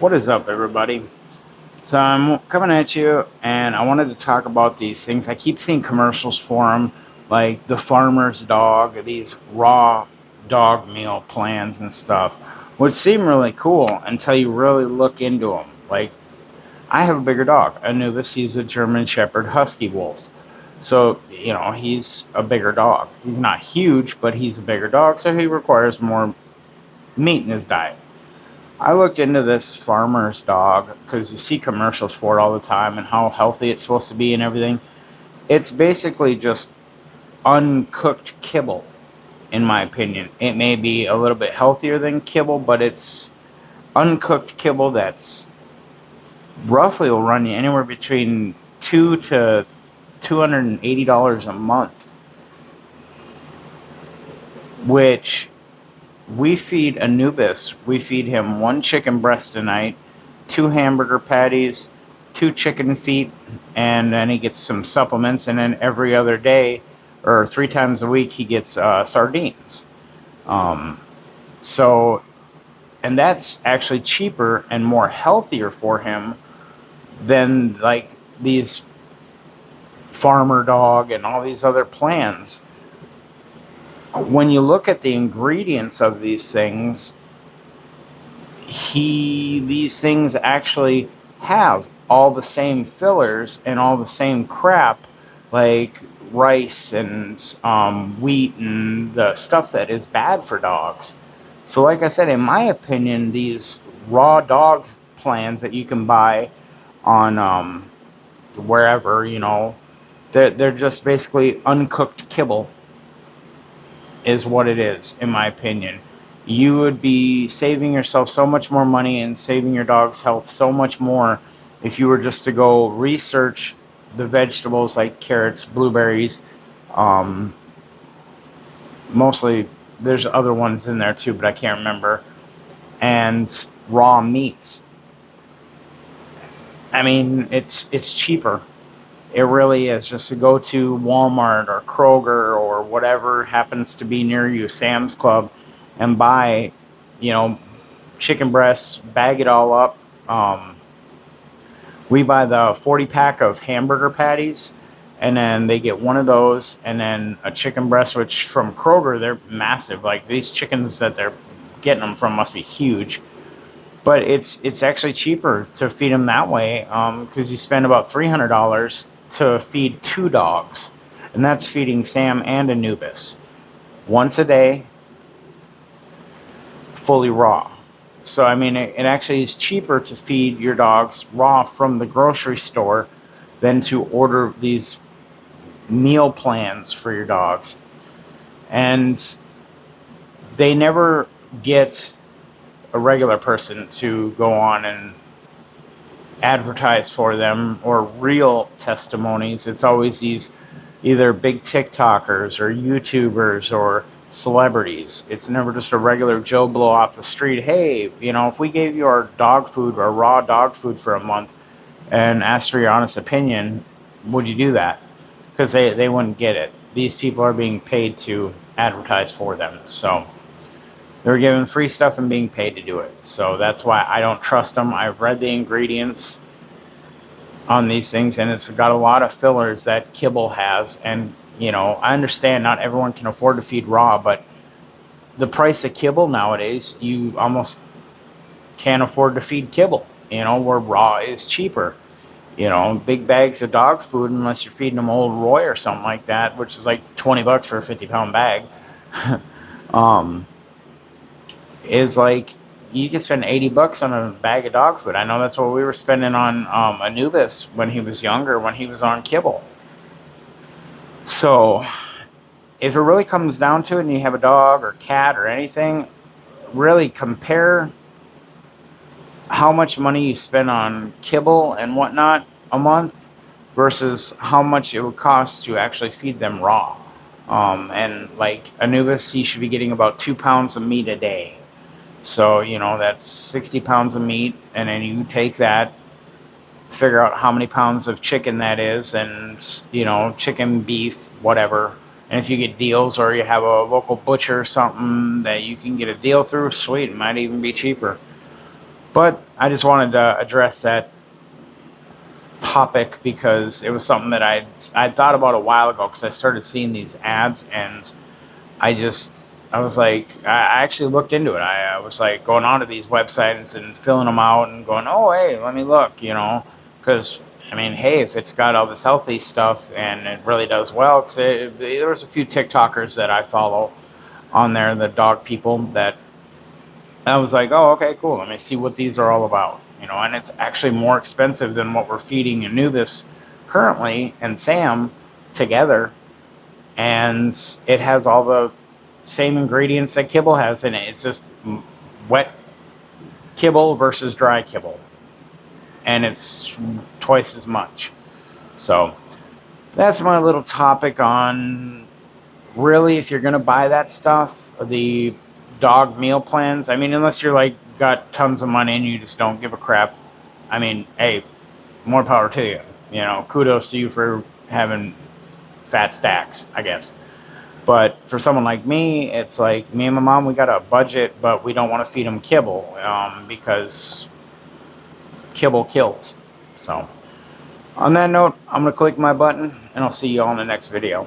What is up, everybody? So I'm coming at you, and I wanted to talk about these things. I keep seeing commercials for them, like the farmer's dog, these raw dog meal plans and stuff, which seem really cool until you really look into them. Like, I have a bigger dog, Anubis. He's a German Shepherd Husky Wolf. So, he's a bigger dog. He's not huge, but he's a bigger dog, so he requires more meat in his diet. I looked into this farmer's dog because you see commercials for it all the time and how healthy it's supposed to be and everything. It's basically just uncooked kibble, in my opinion. It may be a little bit healthier than kibble, but it's uncooked kibble that's roughly will run you anywhere between $200 to $280 a month, which we feed Anubis. We feed him one chicken breast a night, two hamburger patties, two chicken feet, and then he gets some supplements. And then every other day, or 3 times a week, he gets sardines. So, and that's actually cheaper and more healthier for him than like these farmer dog and all these other plans. When you look at the ingredients of these things, these things actually have all the same fillers and all the same crap, like rice and wheat and the stuff that is bad for dogs. So like I said, in my opinion, these raw dog plans that you can buy on wherever, they're just basically uncooked kibble is what it is, in my opinion. You would be saving yourself so much more money and saving your dog's health so much more if you were just to go research the vegetables like carrots, blueberries. Mostly, there's other ones in there too, but I can't remember. And raw meats. I mean, it's cheaper. It really is, just to go to Walmart or Kroger or whatever happens to be near you, Sam's Club, and buy, chicken breasts, bag it all up. We buy the 40-pack of hamburger patties, and then they get one of those, and then a chicken breast, which from Kroger, they're massive. Like, these chickens that they're getting them from must be huge. But it's actually cheaper to feed them that way, because you spend about $300 to feed 2 dogs, and that's feeding Sam and Anubis once a day, fully raw. So I mean, it actually is cheaper to feed your dogs raw from the grocery store than to order these meal plans for your dogs. And they never get a regular person to go on and advertise for them or real testimonies. It's always these either big TikTokers or YouTubers or celebrities. It's never just a regular Joe Blow off the street. Hey, if we gave you our dog food, our raw dog food for a month and asked for your honest opinion, would you do that? Because they wouldn't get it. These people are being paid to advertise for them. So they're given free stuff and being paid to do it. So that's why I don't trust them. I've read the ingredients on these things, and it's got a lot of fillers that kibble has. And, I understand not everyone can afford to feed raw, but the price of kibble nowadays, you almost can't afford to feed kibble, where raw is cheaper. Big bags of dog food, unless you're feeding them Old Roy or something like that, which is like $20 for a 50-pound bag. Is like you can spend $80 on a bag of dog food. I know that's what we were spending on Anubis when he was younger, when he was on kibble. So if it really comes down to it and you have a dog or cat or anything, really compare how much money you spend on kibble and whatnot a month versus how much it would cost to actually feed them raw. And like Anubis, he should be getting about 2 pounds of meat a day. So, that's 60 pounds of meat, and then you take that, figure out how many pounds of chicken that is, and, chicken, beef, whatever. And if you get deals or you have a local butcher or something that you can get a deal through, sweet, it might even be cheaper. But I just wanted to address that topic because it was something that I'd thought about a while ago, because I started seeing these ads, and I was like, I actually looked into it. I was like going onto these websites and filling them out and going, oh, hey, let me look, you know, because I mean, hey, if it's got all this healthy stuff and it really does well, because there was a few TikTokers that I follow on there, the dog people, that I was like, oh, okay, cool. Let me see what these are all about, you know, and it's actually more expensive than what we're feeding Anubis currently and Sam together. And it has all the same ingredients that kibble has in it. It's just wet kibble versus dry kibble, and it's twice as much. So that's my little topic on, really, if you're going to buy that stuff, the dog meal plans. I mean, unless you're like got tons of money and you just don't give a crap. I mean, hey, more power to you. You know, kudos to you for having fat stacks, I guess. But for someone like me, it's like me and my mom, we got a budget, but we don't want to feed them kibble, because kibble kills. So on that note, I'm going to click my button, and I'll see you all in the next video.